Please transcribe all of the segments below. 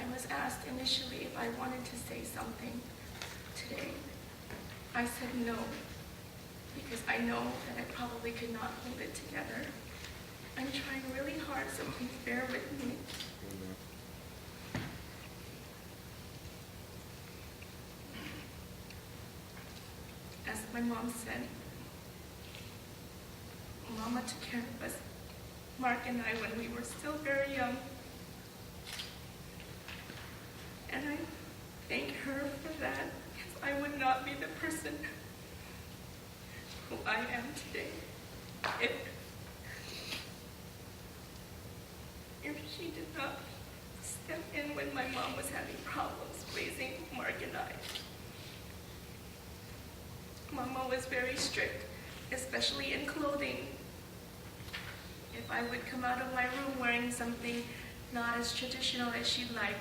I was asked initially if I wanted to say something today, I said no, because I know that I probably could not hold it together. I'm trying really hard, so please bear with me. As my mom said, Mama took care of us, Mark and I, when we were still very young. And I thank her for that, because I would not be the person who I am today if she did not step in when my mom was having problems raising Mark and I. Mama was very strict, especially in clothing. If I would come out of my room wearing something not as traditional as she'd like,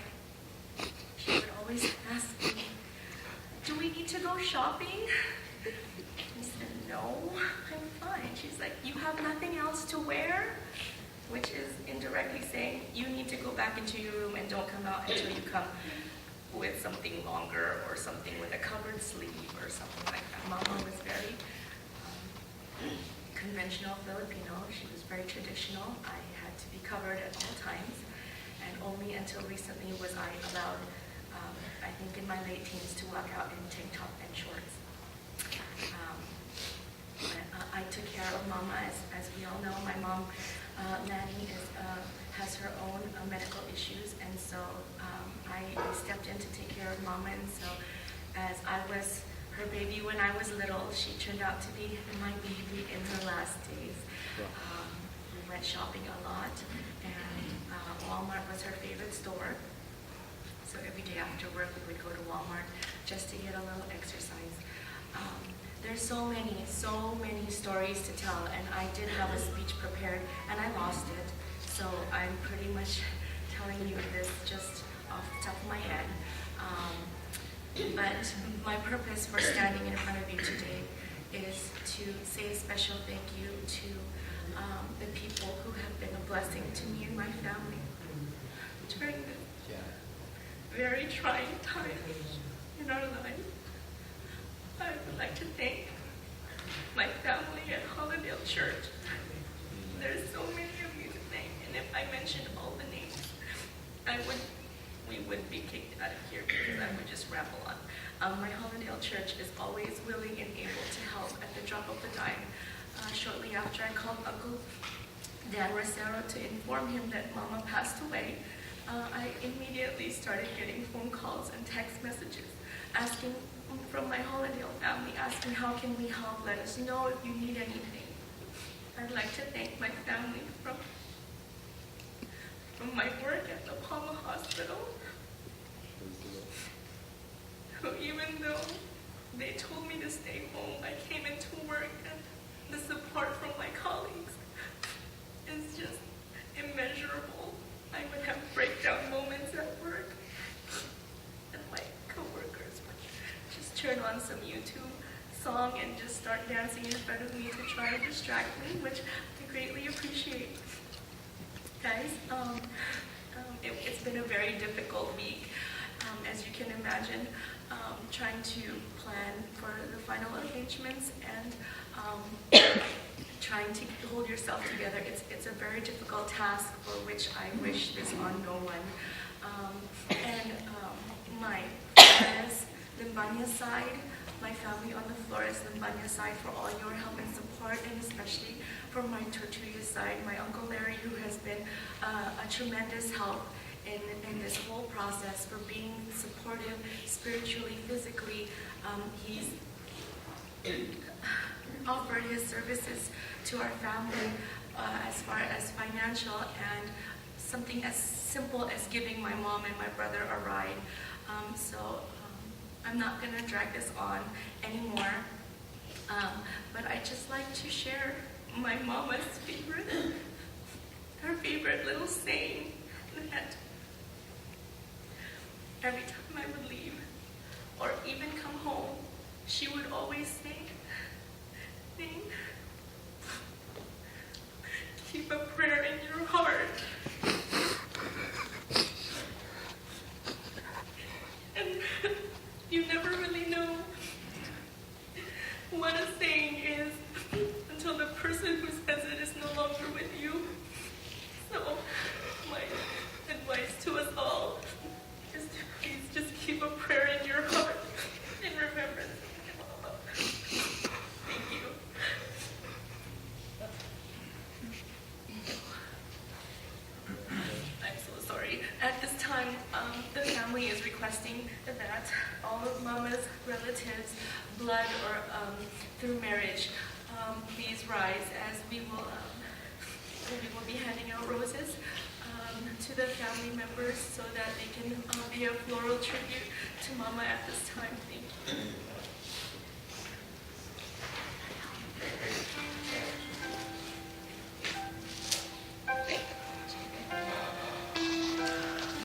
she would always ask me, "Do we need to go shopping?" I said, "No, I'm fine." She's like, "You have nothing else to wear?" Which is indirectly saying, you need to go back into your room and don't come out until you come with something longer or something with a covered sleeve or something like that. Mama was very conventional Filipino. She was very traditional. I had to be covered at all times, and only until recently was I allowed, I think in my late teens, to walk out in tank top and shorts. I took care of Mama, as we all know. My mom, Leonie, has her own medical issues, and so I stepped in to take care of Mama. And so, as I was her baby when I was little, she turned out to be my baby in her last days. We went shopping a lot, and Walmart was her favorite store. So every day after work, we would go to Walmart just to get a little exercise. There's so many stories to tell, and I did have a speech prepared, and I lost it. So I'm pretty much telling you this just off the top of my head. But my purpose for standing in front of you today is to say a special thank you to the people who have been a blessing to me and my family during this very trying time in our lives. I would like to thank my family at Hollandale Church. There's so many of you to thank, and if I mentioned all the names, we would be kicked out of here because I would just ramble on. My Hollandale Church is always willing and able to help at the drop of a dime. Shortly after I called Uncle Dan Rosero to inform him that Mama passed away, I immediately started getting phone calls and text messages asking from my Hollandale family, asking how can we help, let us know if you need anything. I'd like to thank my family from my work at the Palma Hospital, who even though they told me to stay home, I came into work, and the support from my colleagues is just immeasurable. I would have breakdown moments at work, and my coworkers would just turn on some YouTube song and just start dancing in front of me to try to distract me, which I greatly appreciate. Guys, it's been a very difficult week, as you can imagine, trying to plan for the final arrangements and trying to hold yourself together. It's a very difficult task for which I wish this on no one. And my Flores Limbania side, my family on the Flores Limbania side, for all your help and support, and especially from my Tortuga side, my Uncle Larry, who has been a tremendous help in this whole process, for being supportive spiritually, physically. He's offered his services to our family as far as financial and something as simple as giving my mom and my brother a ride. I'm not going to drag this on anymore, but I'd just like to share my mama's her favorite little saying, that every time I would leave or even come home, she would always say, "Ning, keep a prayer in your heart." time, the family is requesting that all of Mama's relatives, blood or through marriage, please rise as we will be handing out roses to the family members so that they can pay a floral tribute to Mama at this time. Thank you.